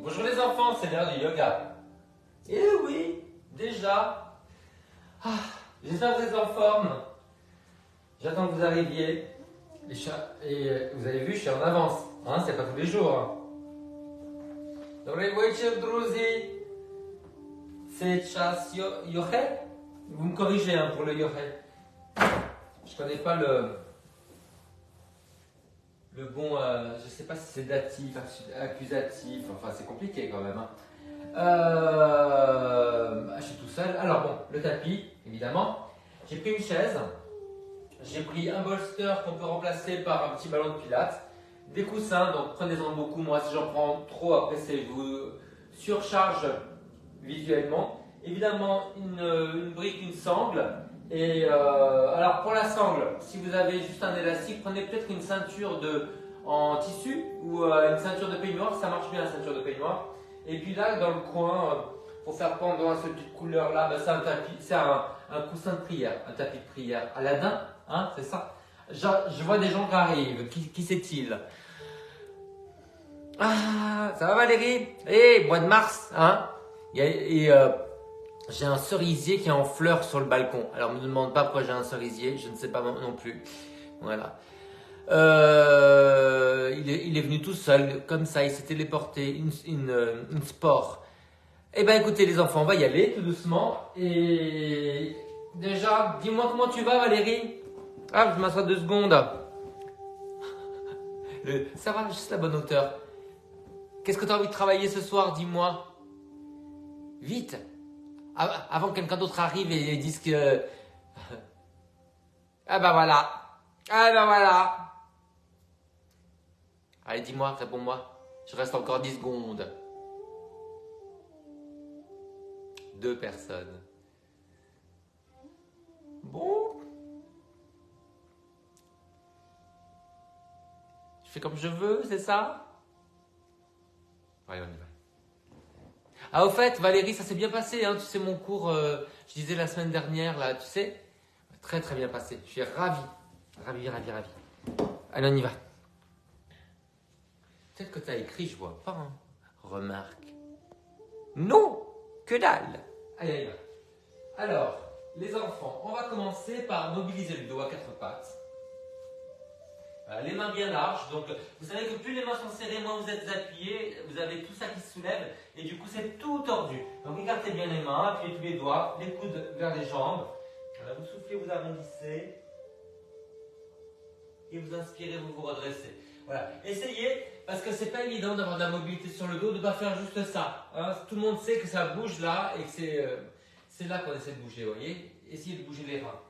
Bonjour les enfants, c'est l'heure du yoga. Eh oui, déjà. J'espère que vous êtes en forme. J'attends que vous arriviez. Et vous avez vu, je suis en avance. Hein, c'est pas tous les jours. Hein. Добрый вечер, друзі. C'est час yohe. Vous me corrigez hein, pour le yohe. Je connais pas le bon, je sais pas si c'est datif, accusatif, enfin c'est compliqué quand même. Hein. Je suis tout seul. Alors bon, le tapis, évidemment. J'ai pris une chaise. J'ai pris un bolster qu'on peut remplacer par un petit ballon de pilates. Des coussins, donc prenez-en beaucoup. Moi, si j'en prends trop, après, c'est vous surcharge visuellement. Évidemment, une brique, une sangle. Et alors, pour la sangle, si vous avez juste un élastique, prenez peut-être une ceinture en tissu ou une ceinture de peignoir. Ça marche bien, la ceinture de peignoir. Et puis là, dans le coin, pour faire pendant à cette petite couleur-là, c'est un tapis, c'est un coussin de prière, un tapis de prière. Aladdin, hein, c'est ça. Je vois des gens qui arrivent. Qui c'est-il? Ah, ça va Valérie? Mois de mars, hein? J'ai un cerisier qui est en fleurs sur le balcon. Alors, ne me demande pas pourquoi j'ai un cerisier, je ne sais pas non plus. Voilà. Il est venu tout seul, comme ça, il s'est téléporté, une sport. Eh bien, écoutez les enfants, on va y aller tout doucement. Et déjà, dis-moi comment tu vas Valérie? Ah, je m'assois 2 secondes. Ça va, juste la bonne hauteur. Qu'est-ce que tu as envie de travailler ce soir, dis-moi? Vite, avant que quelqu'un d'autre arrive et dise que... Ah ben voilà. Ah ben voilà. Allez, dis-moi, réponds-moi. Je reste encore 10 secondes. 2 personnes. Bon. Je fais comme je veux, c'est ça? Allez, on y va. Ah, au fait, Valérie, ça s'est bien passé, hein, tu sais, mon cours, je disais la semaine dernière, là, tu sais, très très bien passé. Je suis ravi. Ravi. Allez, on y va. Peut-être que tu as écrit, je vois pas, hein. Remarque. Non, que dalle. Allez, alors, les enfants, on va commencer par mobiliser le dos à 4 pattes. Les mains bien larges, donc vous savez que plus les mains sont serrées, moins vous êtes appuyés, vous avez tout ça qui se soulève et du coup c'est tout tordu. Donc écartez bien les mains, appuyez tous les doigts, les coudes vers les jambes. Voilà, vous soufflez, vous arrondissez et vous inspirez, vous vous redressez. Voilà, essayez, parce que c'est pas évident d'avoir de la mobilité sur le dos, de ne pas faire juste ça. Hein. Tout le monde sait que ça bouge là et que c'est là qu'on essaie de bouger, vous voyez. Essayez de bouger les reins.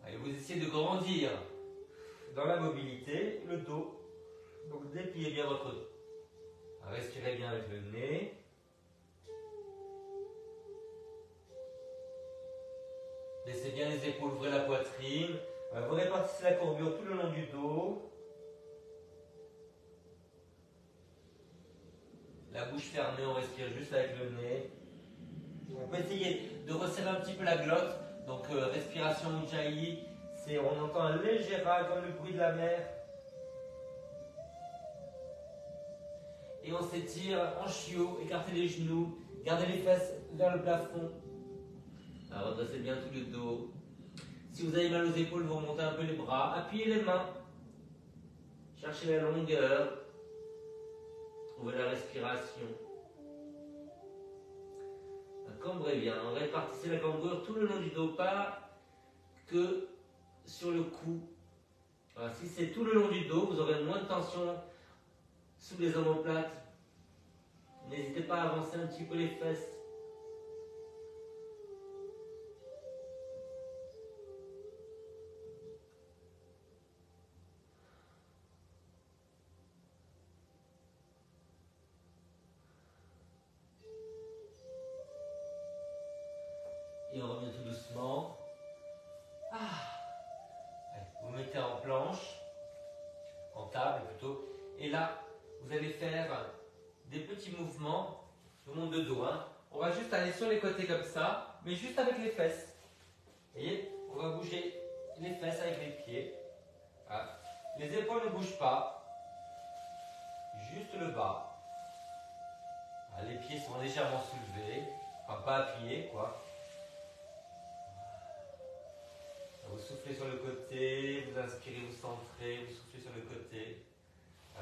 Allez, vous essayez de grandir dans la mobilité, le dos. Donc dépliez bien votre dos. Respirez bien avec le nez. Laissez bien les épaules, ouvrez la poitrine. Vous répartissez la courbure tout le long du dos. La bouche fermée, on respire juste avec le nez. On peut essayer de resserrer un petit peu la glotte. Donc respiration Ujjayi, on entend un léger râle comme le bruit de la mer. Et on s'étire en chiot, écartez les genoux, gardez les fesses vers le plafond. Alors, redressez bien tout le dos. Si vous avez mal aux épaules, vous remontez un peu les bras, appuyez les mains. Cherchez la longueur. Trouvez la respiration. Cambrez bien, répartissez la cambrure tout le long du dos, pas que sur le cou. Alors, si c'est tout le long du dos, vous aurez moins de tension sous les omoplates. N'hésitez pas à avancer un petit peu les fesses. Et on revient tout doucement. Allez, vous mettez en planche, en table plutôt. Et là, vous allez faire des petits mouvements. Je vous montre de dos. Hein. On va juste aller sur les côtés comme ça, mais juste avec les fesses. Vous voyez, on va bouger les fesses avec les pieds. Voilà. Les épaules ne bougent pas. Juste le bas. Les pieds sont légèrement soulevés. Enfin, pas appuyés, quoi. Vous soufflez sur le côté, vous inspirez, vous centrez, vous soufflez sur le côté.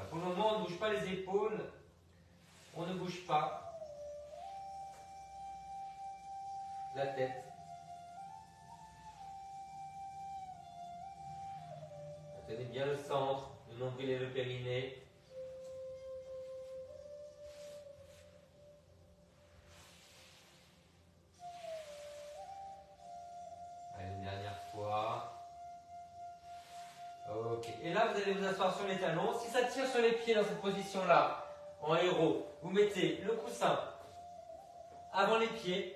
Pour le moment, on ne bouge pas les épaules. On ne bouge pas la tête. Tenez bien le centre, le nombril et le périnée. Allez, une dernière fois. Ok. Et là, vous allez vous asseoir sur les talons. Si ça tire sur les pieds dans cette position-là, en héros, vous mettez le coussin avant les pieds.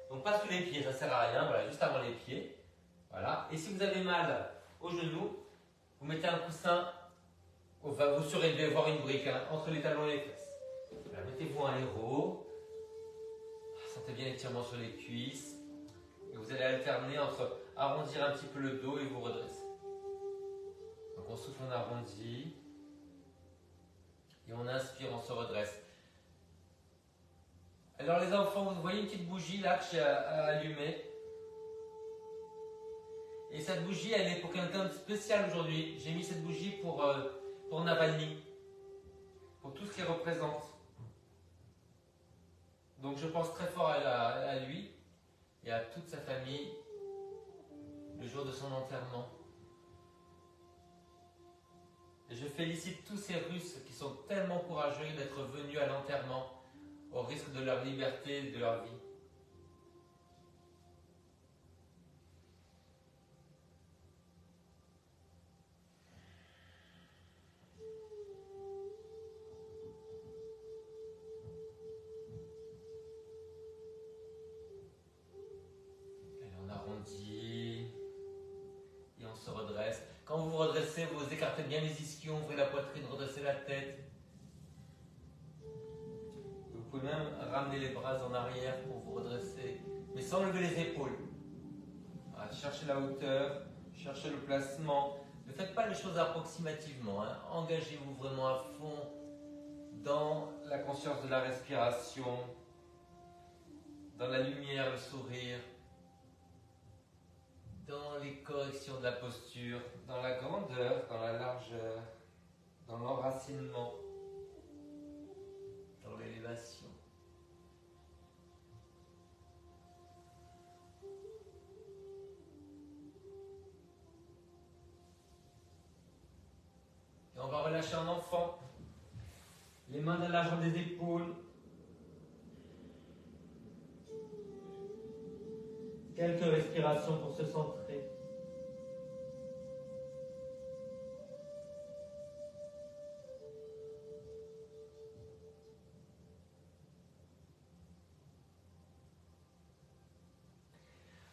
Donc pas sous les pieds, ça sert à rien. Voilà, juste avant les pieds. Voilà. Et si vous avez mal au genou, vous mettez un coussin, enfin, vous surélevez, voir une brique entre les talons et les fesses. Voilà, mettez-vous en héros. Sentez bien l'étirement sur les cuisses. Et vous allez alterner entre arrondir un petit peu le dos et vous redresser. Donc on souffle, on arrondit. Et on inspire, on se redresse. Alors les enfants, vous voyez une petite bougie là que j'ai allumée. Et cette bougie, elle est pour quelqu'un de spécial aujourd'hui. J'ai mis cette bougie pour Navalny. Pour tout ce qu'il représente. Donc je pense très fort à lui et à toute sa famille le jour de son enterrement. Et je félicite tous ces Russes qui sont tellement courageux d'être venus à l'enterrement au risque de leur liberté et de leur vie. Allez, on arrondit et on se redresse. Quand vous vous redressez, vous écartez bien les ischions, ouvrez la poitrine, redressez la tête. Vous pouvez même ramener les bras en arrière pour vous redresser, mais sans lever les épaules. Voilà, cherchez la hauteur, cherchez le placement. Ne faites pas les choses approximativement. Engagez-vous vraiment à fond dans la conscience de la respiration, dans la lumière, le sourire, dans les corrections de la posture, dans la grandeur, dans la largeur, dans l'enracinement, dans l'élévation. Et on va relâcher un enfant. Les mains dans l'argent des épaules. Quelques respirations pour se centrer.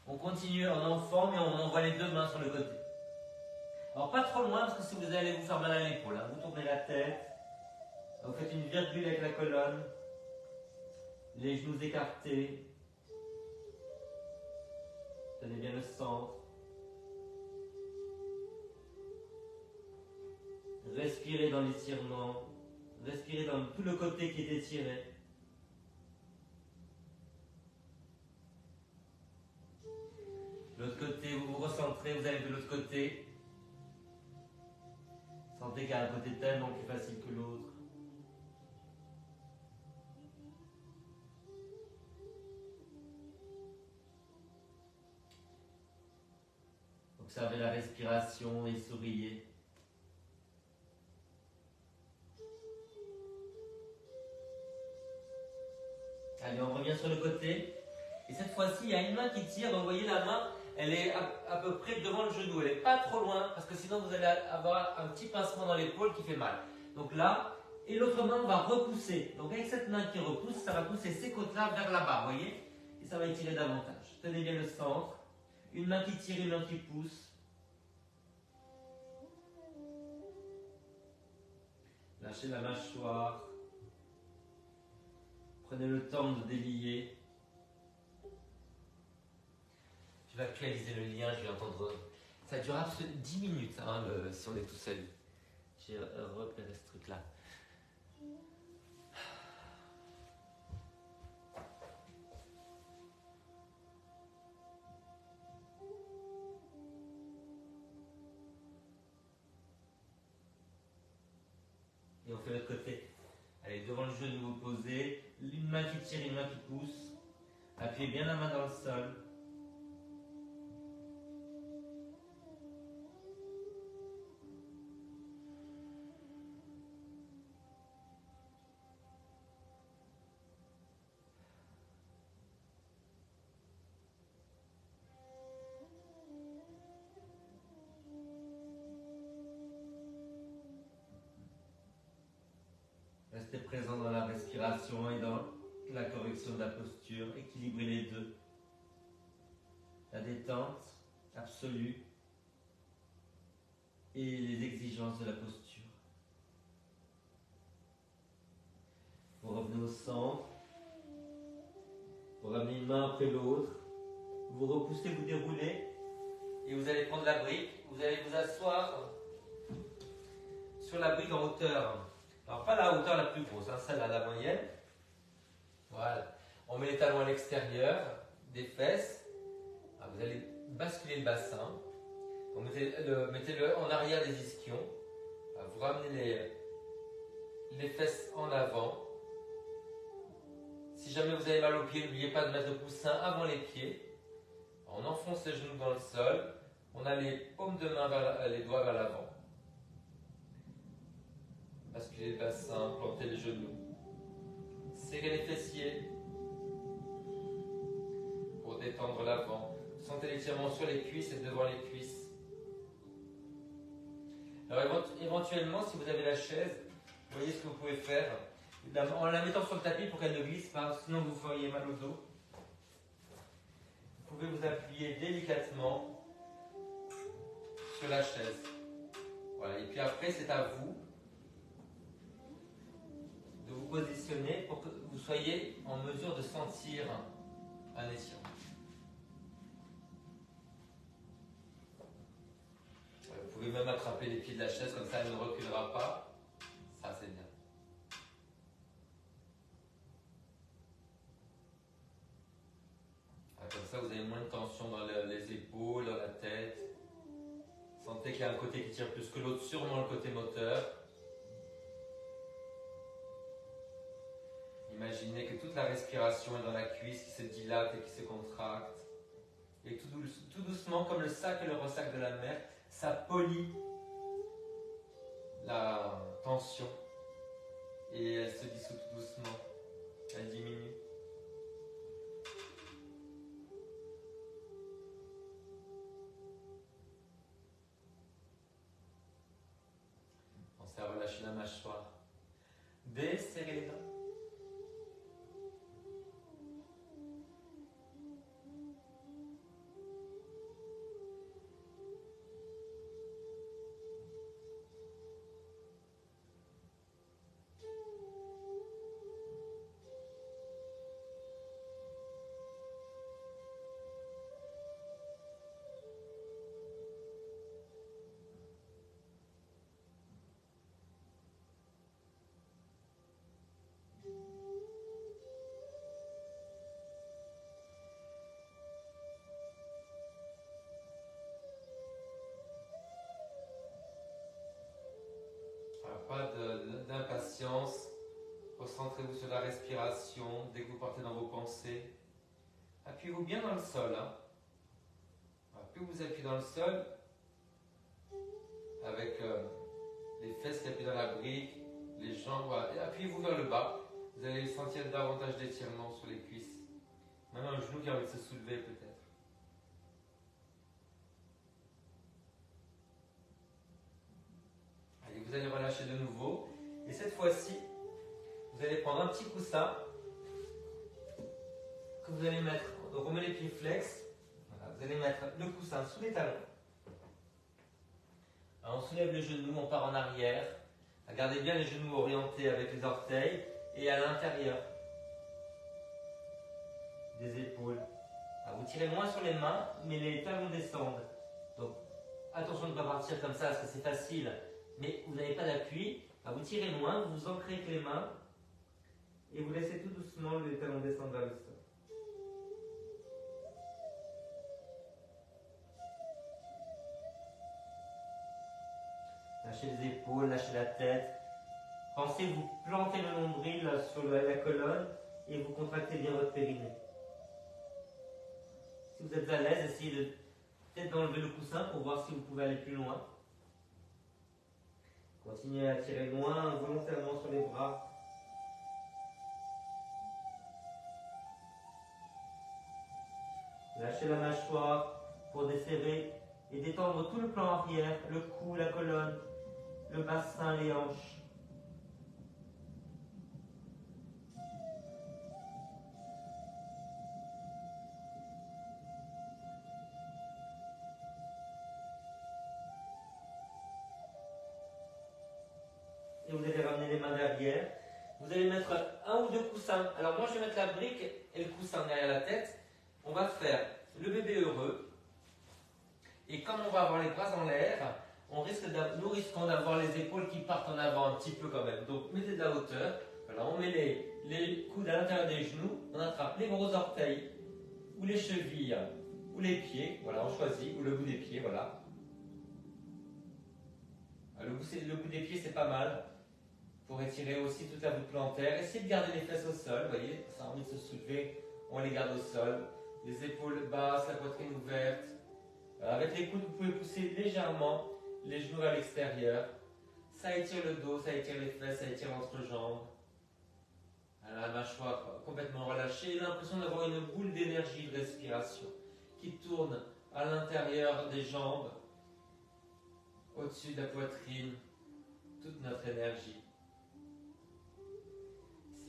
On continue en enfant, mais on envoie les deux mains sur le côté. Alors pas trop loin, parce que si vous allez vous faire mal à l'épaule, vous tournez la tête, vous faites une virgule avec la colonne, les genoux écartés, tenez bien le centre. Respirez dans l'étirement, respirez dans tout le côté qui est étiré. L'autre côté, vous vous recentrez, vous allez de l'autre côté. Sentez qu'il y a un côté tellement plus facile que l'autre. Observez la respiration et souriez. Allez, on revient sur le côté. Et cette fois-ci, il y a une main qui tire. Donc, vous voyez, la main, elle est à peu près devant le genou. Elle n'est pas trop loin, parce que sinon, vous allez avoir un petit pincement dans l'épaule qui fait mal. Donc là, et l'autre main va repousser. Donc, avec cette main qui repousse, ça va pousser ces côtes-là vers là-bas, vous voyez? Et ça va étirer davantage. Tenez bien le centre. Une main qui tire, une main qui pousse. Lâchez la mâchoire. Prenez le temps de délier. Je vais actualiser le lien, je vais entendre Ça dure absolument 10 minutes hein, si on est tout seul. J'ai repéré ce truc-là. Et on fait l'autre côté. Allez, devant le genou opposé, une main qui tire, une main qui pousse. Appuyez bien la main dans le sol. Restez présent dans la respiration et dans la correction de la posture. Équilibrez les deux. La détente absolue et les exigences de la posture. Vous revenez au centre. Vous ramenez une main après l'autre. Vous repoussez, vous déroulez. Et vous allez prendre la brique. Vous allez vous asseoir sur la brique en hauteur. Alors pas la hauteur la plus grosse, hein, celle à la moyenne. Voilà. On met les talons à l'extérieur des fesses. Alors, vous allez basculer le bassin. Donc, mettez-le en arrière des ischions. Alors, vous ramenez les fesses en avant. Si jamais vous avez mal aux pieds, n'oubliez pas de mettre le coussin avant les pieds. On enfonce les genoux dans le sol. On a les paumes de main, les doigts vers l'avant. Basculez le bassin, plantez les genoux. Serrez les fessiers pour détendre l'avant. Sentez l'étirement sur les cuisses et devant les cuisses. Alors éventuellement, si vous avez la chaise, vous voyez ce que vous pouvez faire. En la mettant sur le tapis pour qu'elle ne glisse pas, sinon vous feriez mal au dos. Vous pouvez vous appuyer délicatement sur la chaise. Voilà. Et puis après, c'est à vous de vous positionner pour que vous soyez en mesure de sentir un étirement. Vous pouvez même attraper les pieds de la chaise, comme ça elle ne reculera pas. Ça, c'est bien. Comme ça, vous avez moins de tension dans les épaules, dans la tête. Sentez qu'il y a un côté qui tire plus que l'autre, sûrement le côté moteur. Imaginez que toute la respiration est dans la cuisse qui se dilate et qui se contracte. Et tout doucement, comme le sac et le ressac de la mer, ça polit la tension. Et elle se dissout tout doucement. Elle diminue. Pensez à relâcher la mâchoire. Desserrez les dents. Pas d'impatience, concentrez-vous sur la respiration dès que vous partez dans vos pensées. Appuyez-vous bien dans le sol. Hein. Plus vous appuyez dans le sol, avec les fesses qui appuient dans la brique, les jambes, voilà. Et appuyez-vous vers le bas, vous allez sentir davantage d'étirement sur les cuisses. Même un genou qui a envie de se soulever peut-être. Allez, vous allez relâcher de nouveau. Et cette fois-ci, vous allez prendre un petit coussin que vous allez mettre. Donc on met les pieds flex. Voilà, vous allez mettre le coussin sous les talons. Alors, on soulève le genou, on part en arrière. Gardez bien les genoux orientés avec les orteils et à l'intérieur des épaules. Alors, vous tirez moins sur les mains, mais les talons descendent. Donc attention de ne pas partir comme ça parce que c'est facile, mais vous n'avez pas d'appui. Vous tirez loin, vous vous ancrez avec les mains et vous laissez tout doucement les talons descendre vers le sol. Lâchez les épaules, lâchez la tête. Pensez vous planter le nombril sur la colonne et vous contractez bien votre périnée. Si vous êtes à l'aise, essayez peut-être d'enlever le coussin pour voir si vous pouvez aller plus loin. Continuez à tirer loin, volontairement sur les bras. Lâchez la mâchoire pour desserrer et détendre tout le plan arrière, le cou, la colonne, le bassin, les hanches. Et vous allez ramener les mains derrière. Vous allez mettre un ou deux coussins. Alors moi je vais mettre la brique et le coussin derrière la tête. On va faire le bébé heureux. Et comme on va avoir les bras en l'air, nous risquons d'avoir les épaules qui partent en avant un petit peu quand même. Donc mettez de la hauteur. Voilà, on met les coudes à l'intérieur des genoux. On attrape les gros orteils ou les chevilles ou les pieds. Voilà, on choisit. Ou le bout des pieds, voilà. Le bout des pieds c'est pas mal. Pour étirer aussi toute la voûte plantaire. Essayez de garder les fesses au sol, vous voyez, ça a envie de se soulever, on les garde au sol. Les épaules basses, la poitrine ouverte. Avec les coudes, vous pouvez pousser légèrement les genoux vers l'extérieur. Ça étire le dos, ça étire les fesses, ça étire l'entrejambe. La mâchoire complètement relâchée. Et l'impression d'avoir une boule d'énergie de respiration qui tourne à l'intérieur des jambes, au-dessus de la poitrine, toute notre énergie.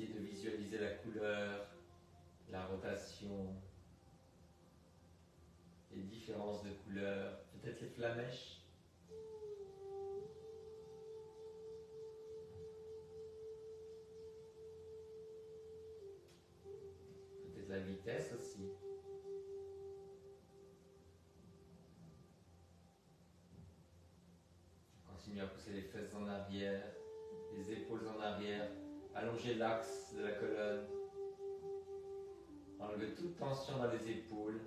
Essayez de visualiser la couleur, la rotation, les différences de couleurs, peut-être les flamèches. Peut-être la vitesse aussi. Continuez à pousser les fesses en arrière, les épaules en arrière. Allongez l'axe de la colonne. Enlevez toute tension dans les épaules.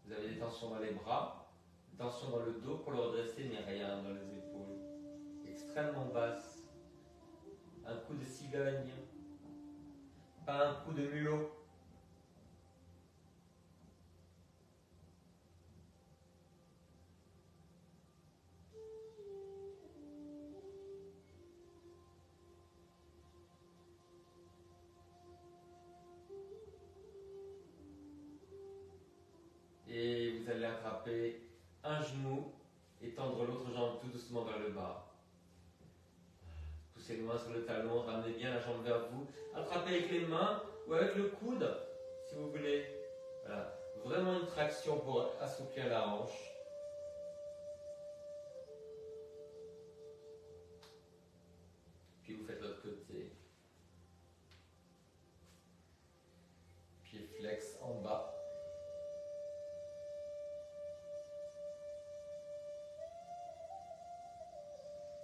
Vous avez des tensions dans les bras, des tensions dans le dos pour le redresser, mais rien dans les épaules. Extrêmement basse. Un coup de cigogne, pas un coup de mulot. Et vous allez attraper un genou et tendre l'autre jambe tout doucement vers le bas. Poussez les mains sur le talon, ramenez bien la jambe vers vous. Attrapez avec les mains ou avec le coude, si vous voulez. Voilà. Vraiment une traction pour assouplir la hanche. Puis vous faites l'autre côté. Pied flex en bas.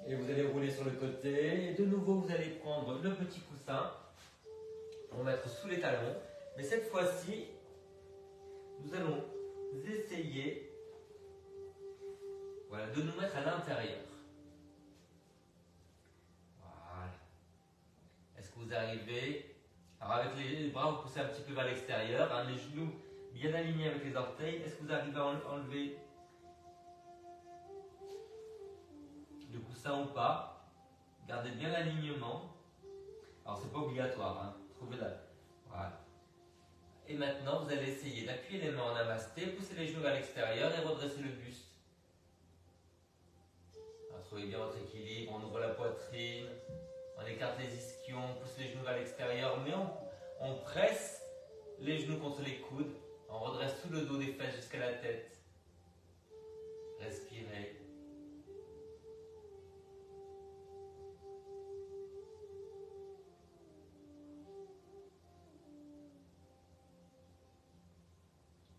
Et vous allez rouler sur le côté. Et de nouveau, vous allez prendre le petit coussin pour mettre sous les talons. Mais cette fois-ci, nous allons essayer de nous mettre à l'intérieur. Voilà. Est-ce que vous arrivez? Alors avec les bras, vous poussez un petit peu vers l'extérieur. Les genoux bien alignés avec les orteils. Est-ce que vous arrivez à enlever le coussin ou pas? Gardez bien l'alignement. Alors c'est pas obligatoire, trouvez-la. Voilà. Et maintenant vous allez essayer d'appuyer les mains en namasté, pousser les genoux vers l'extérieur et redresser le buste. Alors, trouvez bien votre équilibre, on ouvre la poitrine, on écarte les ischions, on pousse les genoux vers l'extérieur, mais on presse les genoux contre les coudes, on redresse tout le dos des fesses jusqu'à la tête. Respirez.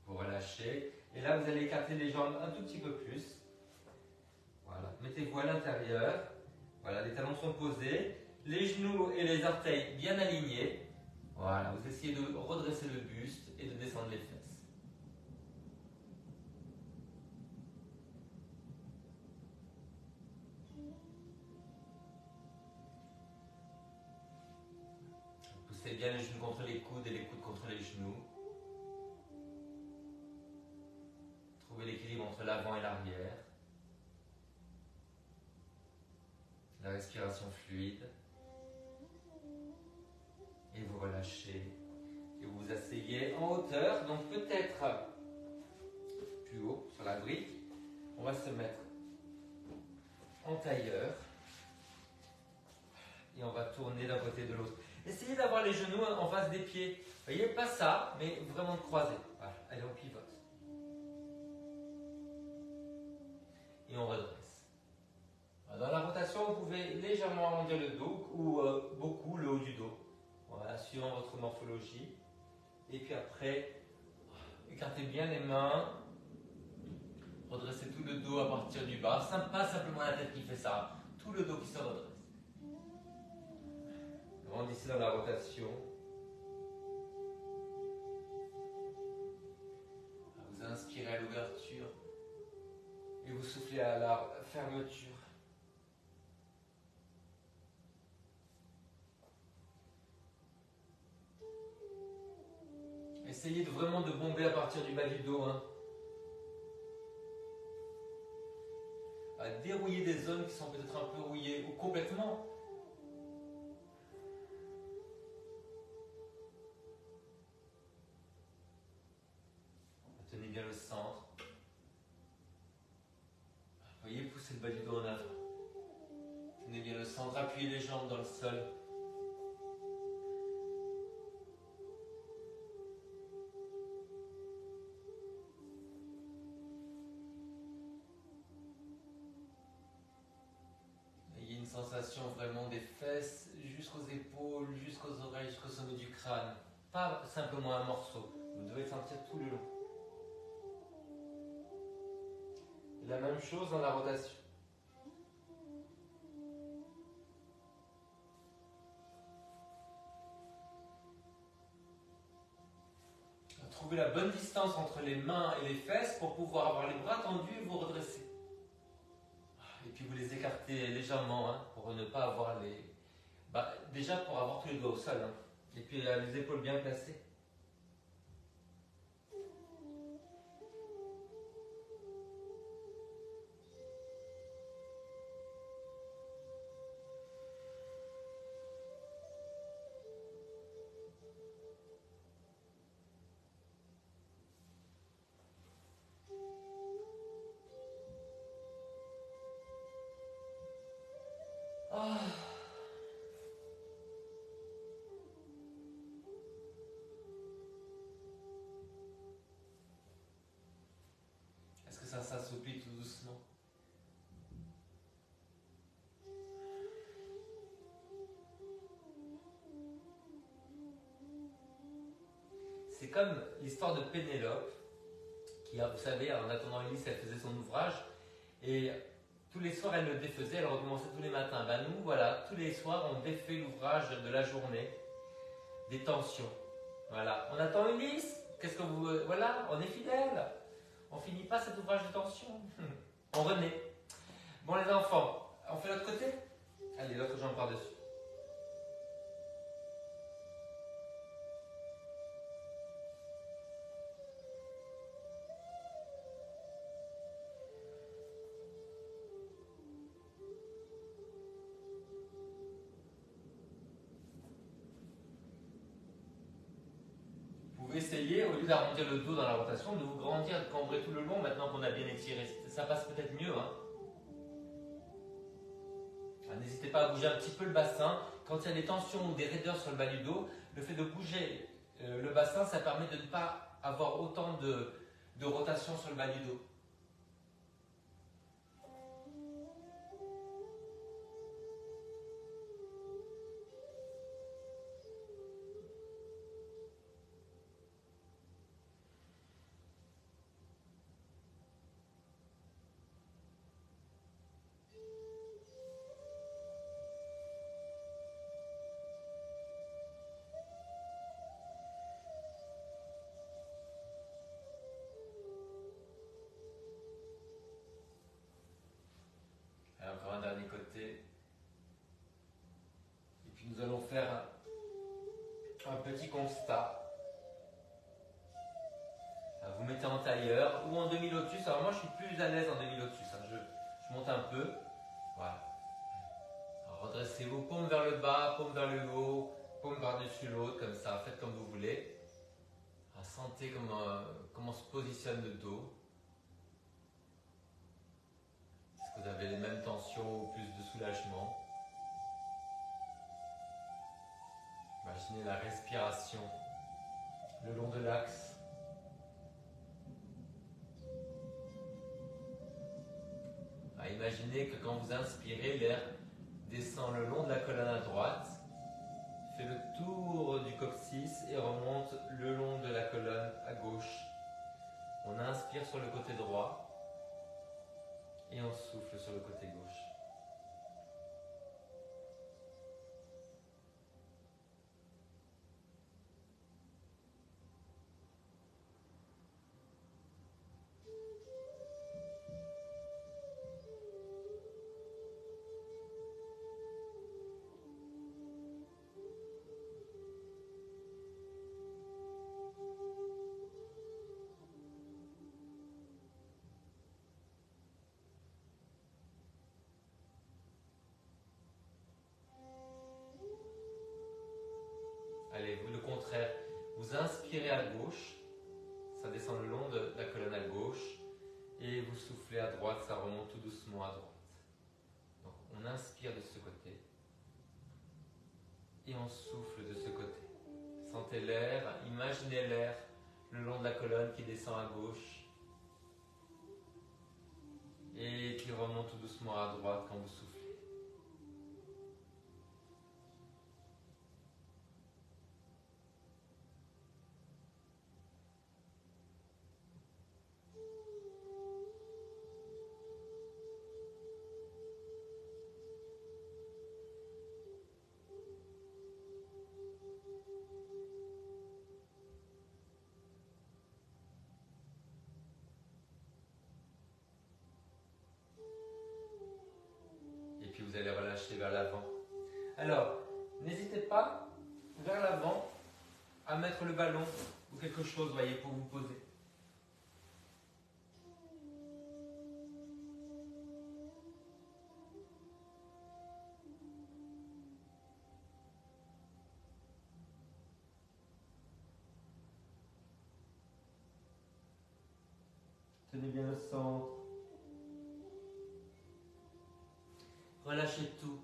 Relâcher. Et là, vous allez écarter les jambes un tout petit peu plus. Voilà, mettez-vous à l'intérieur. Voilà, les talons sont posés, les genoux et les orteils bien alignés. Voilà, vous essayez de redresser le buste et de descendre les fesses. Poussez bien les genoux contre les coudes et les coudes contre les genoux. Trouvez l'équilibre entre l'avant et l'arrière. La respiration fluide. Et vous relâchez. Et vous vous asseyez en hauteur, donc peut-être plus haut sur la brique. On va se mettre en tailleur. Et on va tourner d'un côté et de l'autre. Essayez d'avoir les genoux en face des pieds. Vous voyez, pas ça, mais vraiment de croiser. Voilà, allez, on pivote. Et on redresse. Dans la rotation, vous pouvez légèrement arrondir le dos ou beaucoup le haut du dos. Voilà, suivant votre morphologie. Et puis après, écartez bien les mains. Redressez tout le dos à partir du bas. Pas simplement la tête qui fait ça. Tout le dos qui se redresse. Grandissez dans la rotation. Vous inspirez à l'ouverture et vous soufflez à la fermeture. Essayez vraiment de bomber à partir du bas du dos. À dérouiller des zones qui sont peut-être un peu rouillées ou complètement. Tenez bien le centre. Voyez, poussez le bas du dos en avant. Tenez bien le centre, appuyez les jambes dans le sol. Ayez une sensation vraiment des fesses jusqu'aux épaules, jusqu'aux oreilles, jusqu'au sommet du crâne. Pas simplement un morceau, vous devez le sentir tout le long. La même chose dans la rotation. Trouvez la bonne distance entre les mains et les fesses pour pouvoir avoir les bras tendus et vous redresser. Et puis vous les écartez légèrement pour ne pas avoir les... déjà pour avoir tous les doigts au sol. Et puis les épaules bien placées. Est-ce que ça s'assouplit tout doucement? C'est comme l'histoire de Pénélope, qui, vous savez, en attendant Ulysse, elle faisait son ouvrage, et tous les soirs, elle le défaisait, elle recommençait tous les matins. Nous, voilà, tous les soirs, on défait l'ouvrage de la journée, des tensions. Voilà, on attend Ulysse, qu'est-ce que vous... Voilà, on est fidèle. On finit pas cet ouvrage de tension. On renaît. Bon, les enfants, on fait l'autre côté? Allez, l'autre jambe par-dessus. Vous pouvez essayer, au lieu d'arrondir le dos dans la rotation, de vous grandir, de cambrer tout le long maintenant qu'on a bien étiré. Ça passe peut-être mieux. N'hésitez pas à bouger un petit peu le bassin. Quand il y a des tensions ou des raideurs sur le bas du dos, le fait de bouger le bassin, ça permet de ne pas avoir autant de rotation sur le bas du dos. côté. Et puis nous allons faire un petit constat. Vous mettez en tailleur ou en demi-lotus. Alors moi je suis plus à l'aise en demi-lotus. Hein. Je monte un peu. Voilà. Alors, redressez-vous, paume vers le bas, paume vers le haut, paume par-dessus l'autre, comme ça. Faites comme vous voulez. Alors, sentez comment se positionne le dos. Est-ce que vous avez les mêmes tensions ou plus de soulagement? Imaginez la respiration le long de l'axe. Imaginez que quand vous inspirez, l'air descend le long de la colonne à droite, fait le tour du coccyx et remonte le long de la colonne à gauche. On inspire sur le côté droit et on souffle sur le côté gauche. Allez, vous le contraire, vous inspirez à gauche, ça descend le long de la colonne à gauche, et vous soufflez à droite, ça remonte tout doucement à droite. Donc on inspire de ce côté, et on souffle de ce côté. Sentez l'air, imaginez l'air le long de la colonne qui descend à gauche, et qui remonte tout doucement à droite quand vous soufflez. Puis vous allez relâcher vers l'avant. Alors, n'hésitez pas, vers l'avant, à mettre le ballon ou quelque chose, voyez, pour vous poser. Tenez bien le centre. Relâchez tout.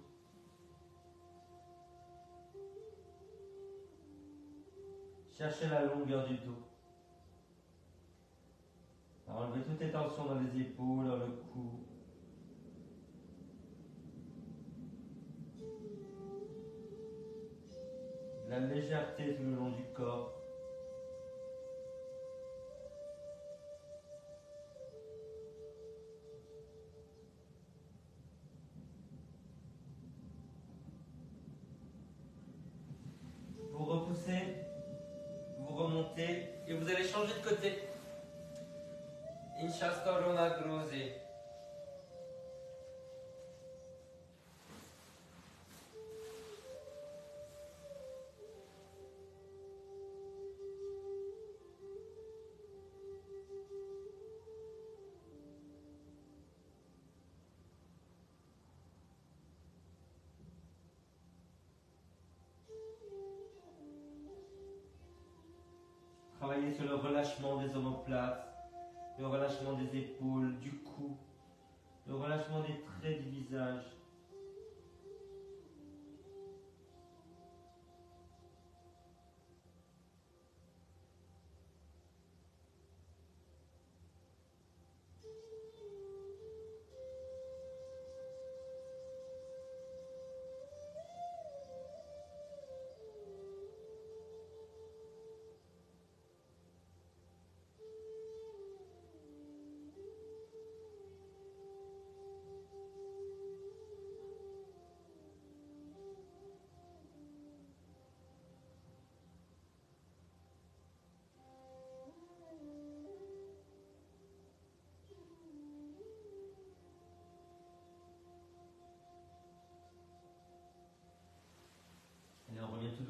Cherchez la longueur du dos. Enlevez toutes les tensions dans les épaules, dans le cou. De la légèreté tout le long du corps. Vous repoussez, vous remontez et vous allez changer de côté. Inchastorona Grosi. Travaillez sur le relâchement des omoplates, le relâchement des épaules, du cou, le relâchement des traits du visage.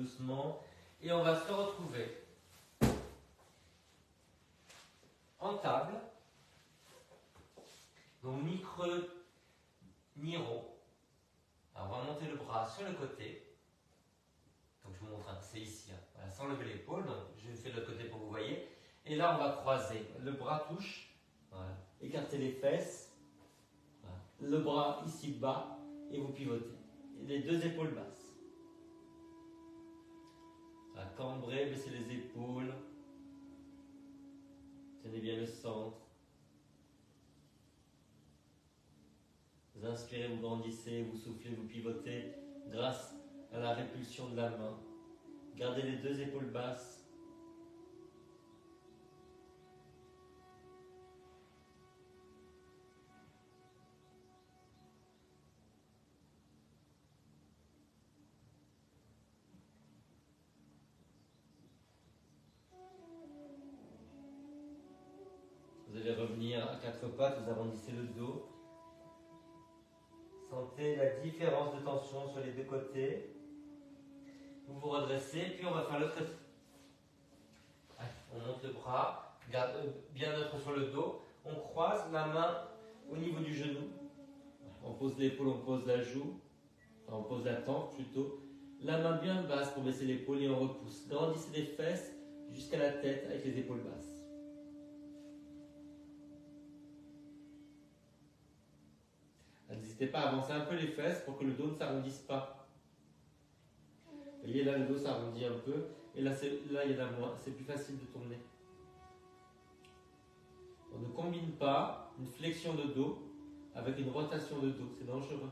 doucement. Et on va se retrouver en table. Donc ni creux, ni rond. Alors on va monter le bras sur le côté. Donc je vous montre, c'est ici, hein. Voilà, sans lever l'épaule. Donc je fais de l'autre côté pour que vous voyez. Et là on va croiser. Le bras touche. Voilà. Écartez les fesses. Voilà. Le bras ici bas. Et vous pivotez. Et les deux épaules basses. Voilà, cambrez, baissez les épaules. Tenez bien le centre. Vous inspirez, vous grandissez, vous soufflez, vous pivotez grâce à la répulsion de la main. Gardez les deux épaules basses. Vous allez revenir à quatre pattes, vous arrondissez le dos. Sentez la différence de tension sur les deux côtés. Vous vous redressez, puis on va faire l'autre côté. On monte le bras, garde bien neutre sur le dos. On croise la main au niveau du genou. On pose l'épaule, on pose la joue. Enfin, on pose la tempe plutôt. La main bien basse pour baisser l'épaule et on repousse. Grandissez les fesses jusqu'à la tête avec les épaules basses. N'hésitez pas à avancer un peu les fesses pour que le dos ne s'arrondisse pas. Vous voyez, là, le dos s'arrondit un peu. Et là, il y en a moins. C'est plus facile de tourner. On ne combine pas une flexion de dos avec une rotation de dos. C'est dangereux.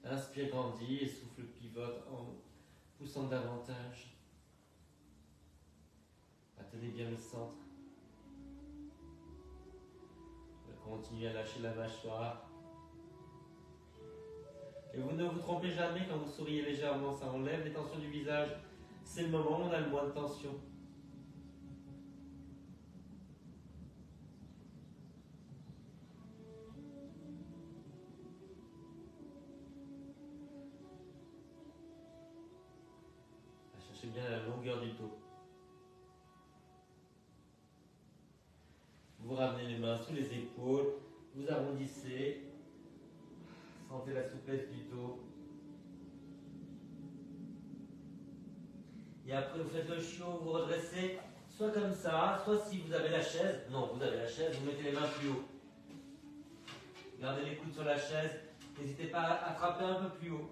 Inspire, grandit et souffle, pivote en poussant davantage. Tenez bien le centre. Continuez à lâcher la mâchoire. Et vous ne vous trompez jamais quand vous souriez légèrement, ça enlève les tensions du visage. C'est le moment où on a le moins de tension. Cherchez bien la longueur du dos. Vous ramenez les mains sous les épaules, vous arrondissez, sentez la souplesse du dos. Et après vous faites le chiot, vous redressez, soit comme ça, soit si vous avez la chaise, non vous avez la chaise, vous mettez les mains plus haut. Gardez les coudes sur la chaise, n'hésitez pas à frapper un peu plus haut.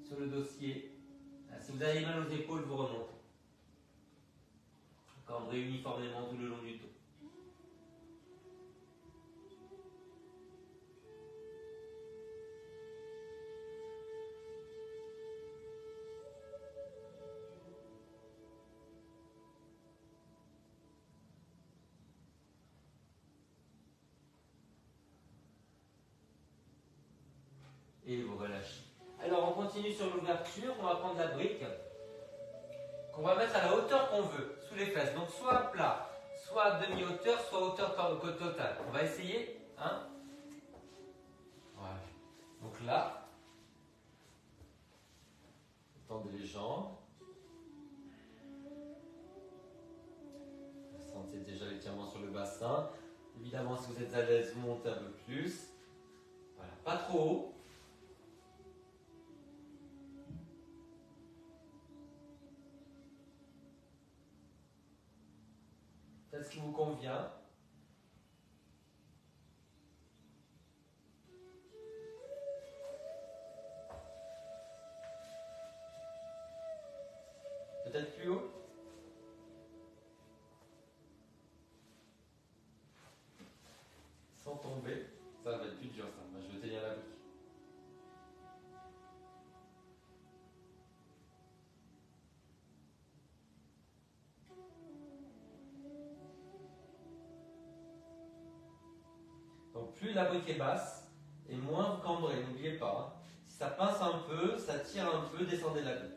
Sur le dossier. Si vous avez mal aux épaules, vous remontez. Cambrez uniformément tout le long du dos. Et vous relâchez. Alors on continue sur l'ouverture, on va prendre la brique qu'on va mettre à la hauteur qu'on veut, sous les fesses. Donc soit à plat, soit à demi-hauteur, soit hauteur totale. On va essayer, hein? Voilà. Donc là, tendez les jambes. Vous sentez déjà l'étirement sur le bassin. Évidemment, si vous êtes à l'aise, montez un peu plus. Voilà, pas trop haut. Faites ce qui vous convient. Peut-être plus haut. Sans tomber. Ça va être plus dur ça. Moi, je vais tenir la brique. Donc plus la brique est basse, et moins vous cambrez, n'oubliez pas. Hein. Si ça pince un peu, ça tire un peu, descendez la brique.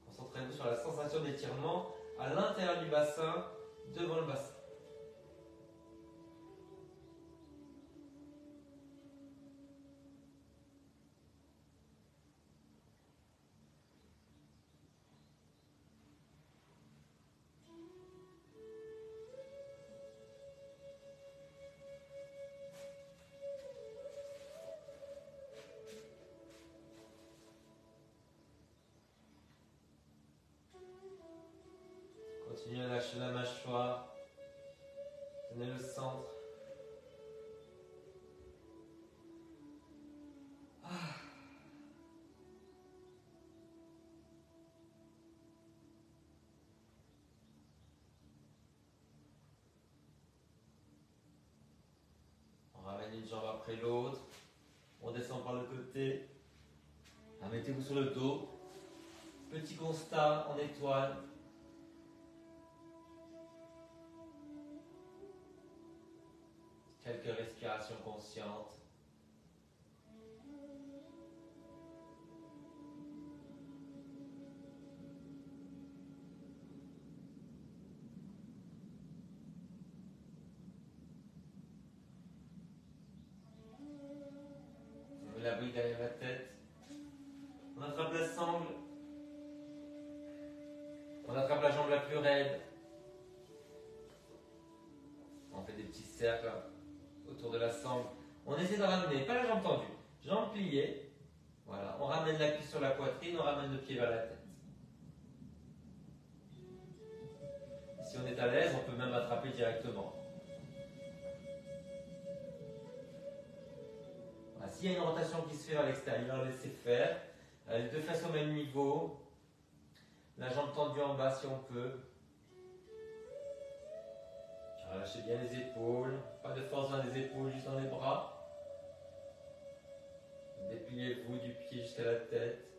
Concentrez-vous sur la sensation d'étirement à l'intérieur du bassin, devant le bassin. Tenez le centre. On ramène une jambe après l'autre. On descend par le côté. Mettez-vous sur le dos. Petit constat en étoile. Quelques respirations conscientes. On met la bride derrière la tête. On attrape la sangle. On attrape la jambe la plus raide. On fait des petits cercles autour de la sangle. On essaie de ramener, pas la jambe tendue, jambe pliée. Voilà, on ramène la cuisse sur la poitrine, on ramène le pied vers la tête. Si on est à l'aise, on peut même attraper directement. Voilà, s'il y a une rotation qui se fait vers l'extérieur, laissez faire. Les deux fesses au même niveau. La jambe tendue en bas si on peut. Relâchez bien les épaules. Pas de force dans les épaules, juste dans les bras. Dépliez-vous du pied jusqu'à la tête.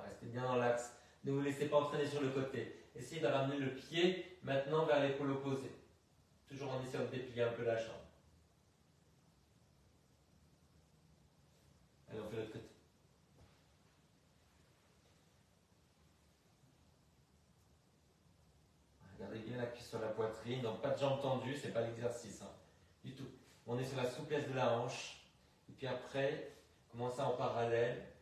Restez bien dans l'axe. Ne vous laissez pas entraîner sur le côté. Essayez de ramener le pied maintenant vers l'épaule opposée. Toujours en essayant de déplier un peu la jambe. Allez, on fait l'autre côté. Gardez bien la cuisse sur la poitrine. Donc pas de jambes tendues, c'est pas l'exercice. Du tout. On est sur la souplesse de la hanche. Et puis après, commencez en parallèle.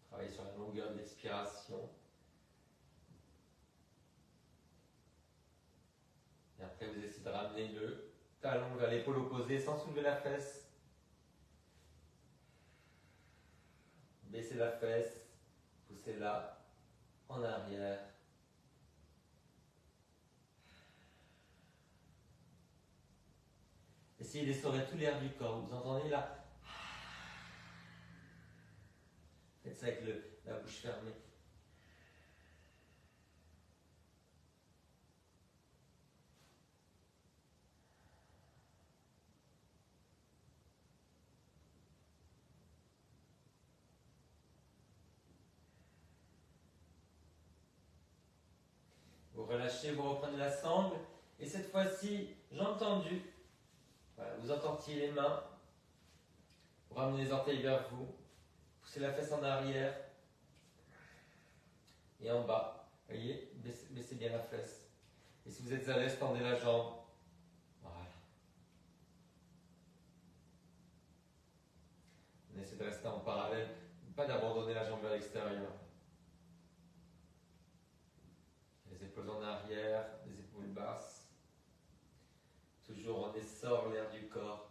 Travaillez sur la longueur de l'expiration. Et après, vous essayez de ramener le talon vers l'épaule opposée sans soulever la fesse. Baissez la fesse, poussez-la en arrière. Essayez d'essorer tout l'air du corps. Vous entendez là? Faites ça avec la bouche fermée. Vous relâchez, vous reprenez la sangle. Et cette fois-ci, jambes tendues. Voilà, vous entortillez les mains. Vous ramenez les orteils vers vous. Poussez la fesse en arrière. Et en bas. Voyez, baissez bien la fesse. Et si vous êtes à l'aise, tendez la jambe. Voilà. On essaie de rester en parallèle. Pas d'abandonner la jambe vers l'extérieur. Les épaules en arrière, les épaules basses. Toujours on essore l'air du corps.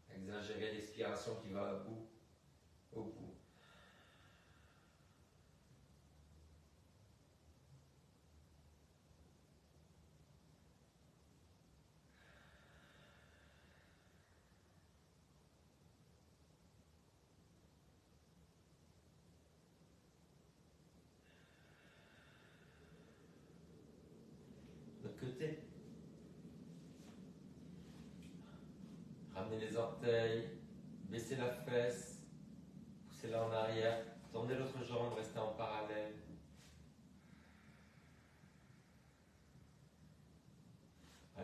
Exagérez l'expiration qui va au bout. De l'autre côté. Ramenez les orteils, baissez la fesse, poussez-la en arrière, tendez l'autre jambe, restez en parallèle.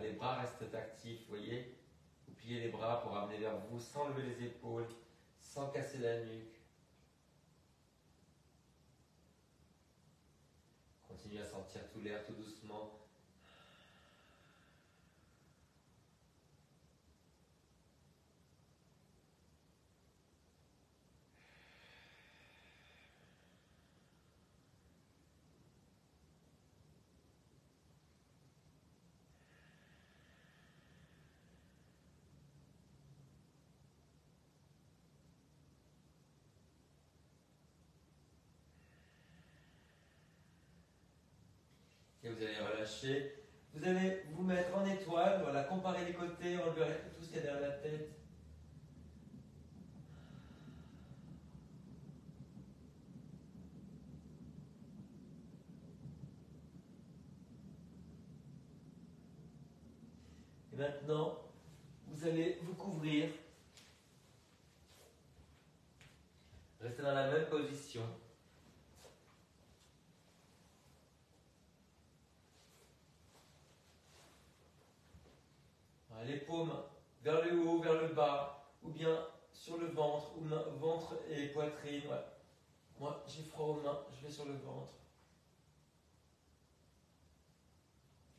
Les bras restent actifs, vous voyez. Vous pliez les bras pour amener vers vous sans lever les épaules, sans casser la nuque. continuez à sortir tout l'air tout doucement. Et vous allez relâcher. Vous allez vous mettre en étoile, voilà, comparer les côtés, enlever tout ce qu'il y a derrière la tête. Et maintenant, vous allez vous couvrir. Restez dans la même position. Les paumes vers le haut, vers le bas, ou bien sur le ventre, ou ventre et poitrine. Ouais. Moi, j'ai froid aux mains, je vais sur le ventre.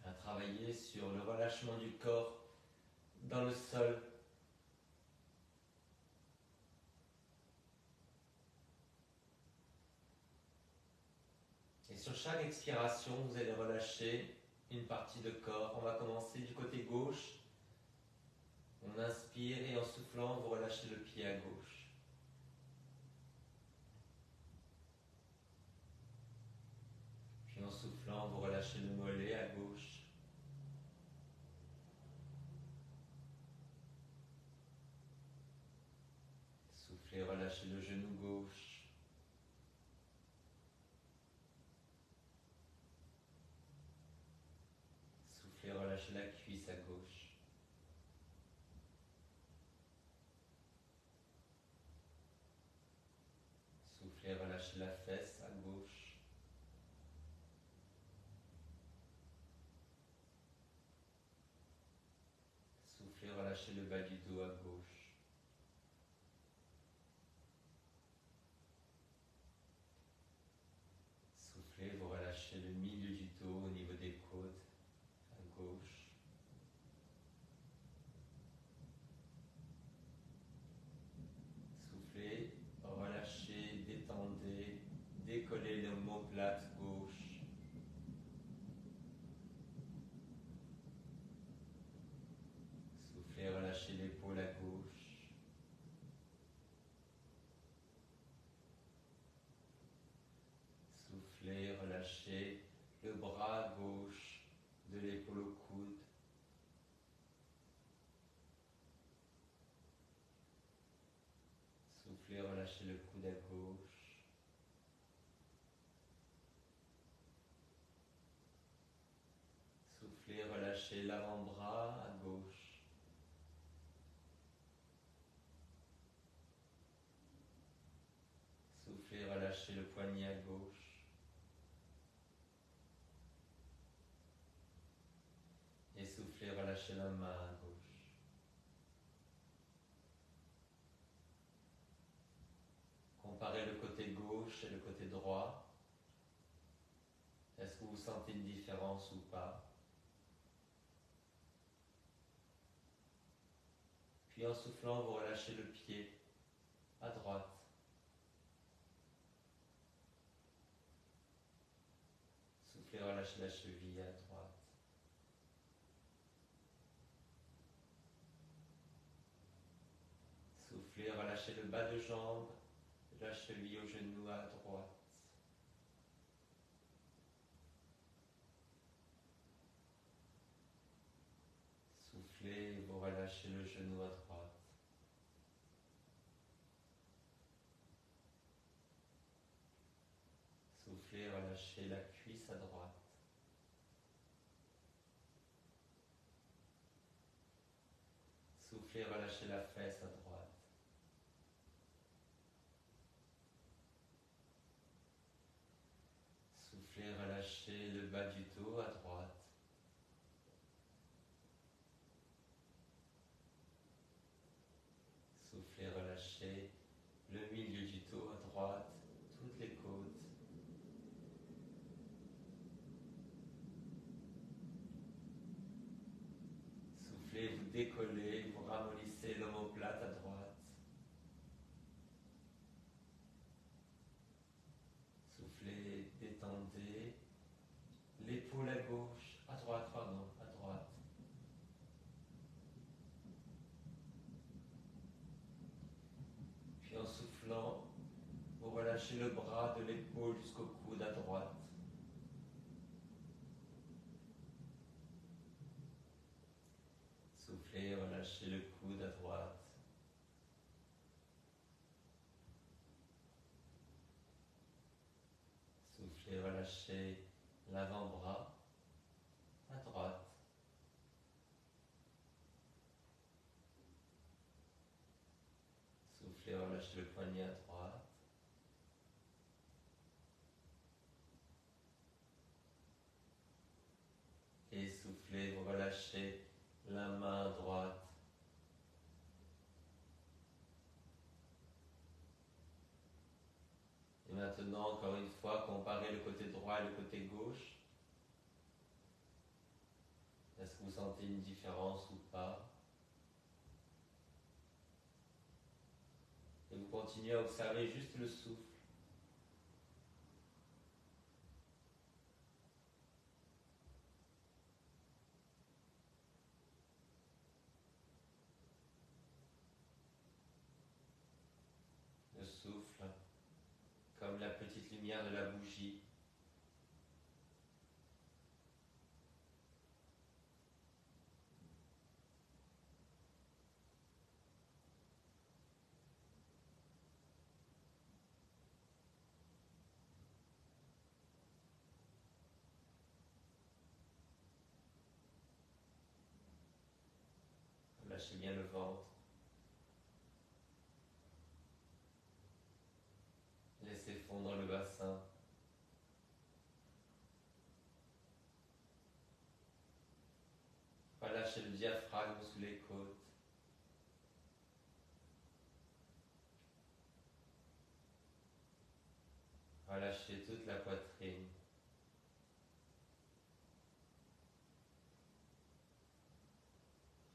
À travailler sur le relâchement du corps dans le sol. Et sur chaque expiration, vous allez relâcher une partie de corps. On va commencer du côté gauche. On inspire et en soufflant, vous relâchez le pied à gauche. Puis en soufflant, vous relâchez le mollet à gauche. Soufflez, relâchez le genou gauche. Soufflez, relâchez la cuisse à gauche. Soufflez, relâchez la fesse à gauche. Soufflez, relâchez le bas du dos à gauche. Soufflez, vous relâchez le milieu du dos au niveau des côtes à gauche. Soufflez, relâchez, détendez, décollez l'omoplate gauche. Soufflez, relâchez l'épaule à gauche. Soufflez, relâchez le bras gauche de l'épaule au coude. Soufflez, relâchez le coude à gauche. Soufflez, relâchez l'avant-bras à gauche. Soufflez, relâchez le poignet à gauche. Et soufflez, relâchez la main à gauche. Comparez le côté gauche et le côté droit. Est-ce que vous sentez une différence ou pas? Puis en soufflant, vous relâchez le pied à droite. Soufflez, relâchez la cheville à droite. Soufflez, relâchez le bas de jambe, la cheville au genou à droite. Soufflez, vous relâchez le genou à droite. Soufflez, relâchez la cuisse à droite. Soufflez, relâchez la fesse à droite. Soufflez, relâchez le bas du dos à droite. Soufflez, relâchez le milieu du dos à droite, toutes les côtes. décollez, vous ramollissez l'omoplate à droite. Soufflez, détendez. L'épaule à gauche, à droite, pardon, à droite. Puis en soufflant, vous relâchez le bras de l'épaule jusqu'au coude à droite. Soufflez, relâchez le coude à droite. Soufflez, relâchez l'avant-bras à droite. Soufflez, relâchez le poignet à droite. Et soufflez, vous relâchez la main droite. Et maintenant, encore une fois, comparez le côté droit et le côté gauche. Est-ce que vous sentez une différence ou pas? Et vous continuez à observer juste le souffle. Le souffle, comme la petite lumière de la bougie. Lâchez bien le ventre. Laissez fondre le bassin. Relâchez le diaphragme sous les côtes. Relâchez toute la poitrine.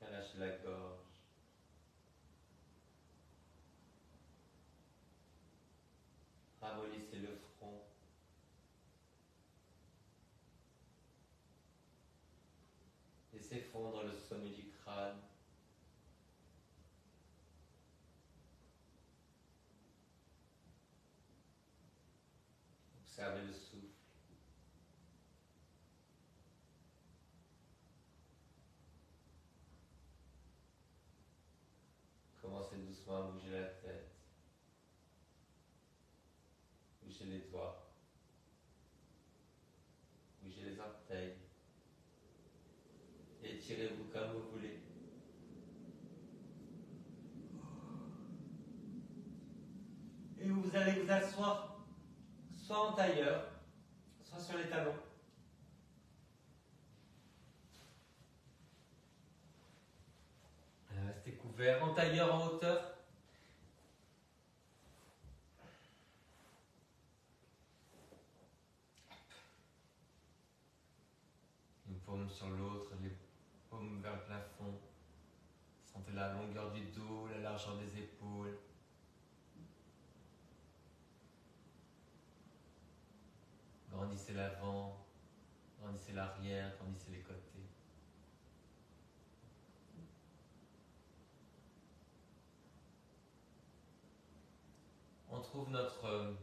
Relâchez la gorge. Ramollissez le front. Laissez fondre le sommet du crâne. Observez le souffle. Commencez doucement à bouger la tête. Bougez les doigts. Bougez les orteils. Étirez-vous comme vous voulez. Et vous allez vous asseoir soit en tailleur, soit sur les talons. Restez couvert en tailleur en hauteur. Une paume sur l'autre, les paumes vers le plafond. Sentez la longueur du dos, la largeur des épaules. Grandissez l'avant, grandissez l'arrière, grandissez les côtés. On trouve notre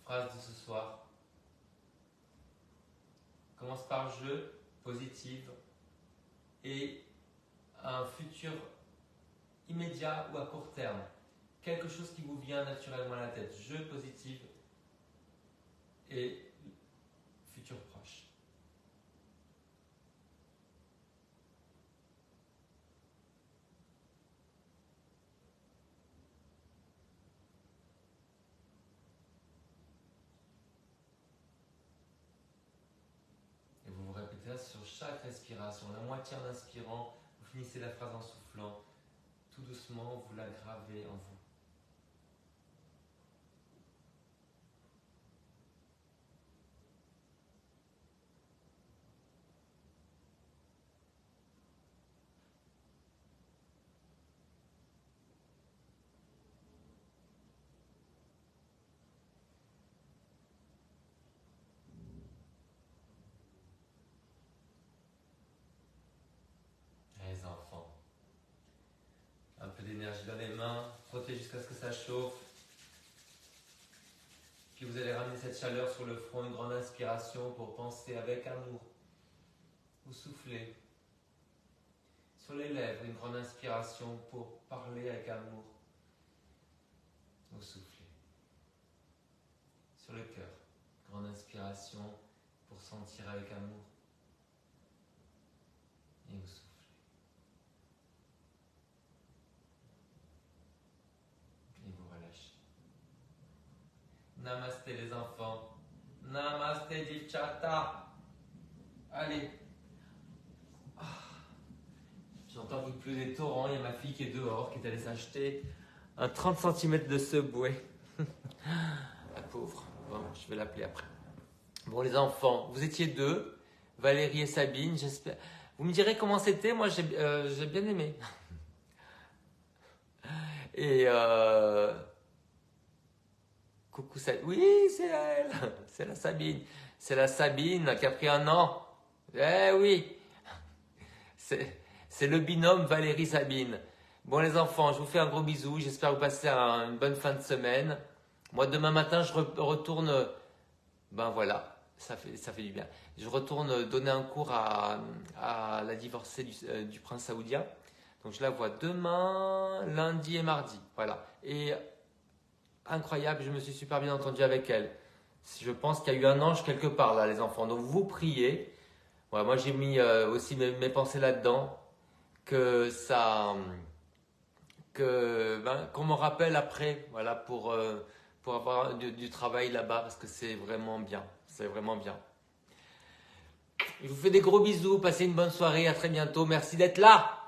phrase de ce soir. On commence par je, positive, et un futur immédiat ou à court terme. Quelque chose qui vous vient naturellement à la tête. Je, positive, et futur proche. Et vous vous répétez ça sur chaque respiration. La moitié en inspirant, vous finissez la phrase en soufflant. Tout doucement, vous la gravez en vous. jusqu'à ce que ça chauffe. Puis vous allez ramener cette chaleur sur le front, une grande inspiration pour penser avec amour. Vous soufflez. Sur les lèvres, une grande inspiration pour parler avec amour. Vous soufflez. Sur le cœur, grande inspiration pour sentir avec amour. Et vous soufflez. Et vous relâchez. Namasté les enfants. Namasté Divchata. Allez. J'entends qu'il pleut des torrents. Il y a ma fille qui est dehors, qui est allée s'acheter un 30 cm de Subway. La pauvre. Bon, je vais l'appeler après. Bon, les enfants, vous étiez deux, Valérie et Sabine. J'espère. Vous me direz comment c'était. Moi, j'ai bien aimé. Et coucou Sabine. Oui, c'est elle. C'est la Sabine. C'est la Sabine qui a pris un an. Eh oui. C'est le binôme Valérie-Sabine. Bon, les enfants, je vous fais un gros bisou. J'espère que vous passez une bonne fin de semaine. Moi, demain matin, je retourne. Ben voilà, ça fait du bien. Je retourne donner un cours à la divorcée du prince saoudien. Donc, je la vois demain, lundi et mardi. Voilà. Et incroyable, je me suis super bien entendu avec elle. Je pense qu'il y a eu un ange quelque part là, les enfants. Donc, vous priez. Voilà, moi, j'ai mis aussi mes pensées là-dedans. Qu'on me rappelle après, voilà, pour avoir du travail là-bas, parce que c'est vraiment bien. C'est vraiment bien. Je vous fais des gros bisous, passez une bonne soirée, à très bientôt. Merci d'être là.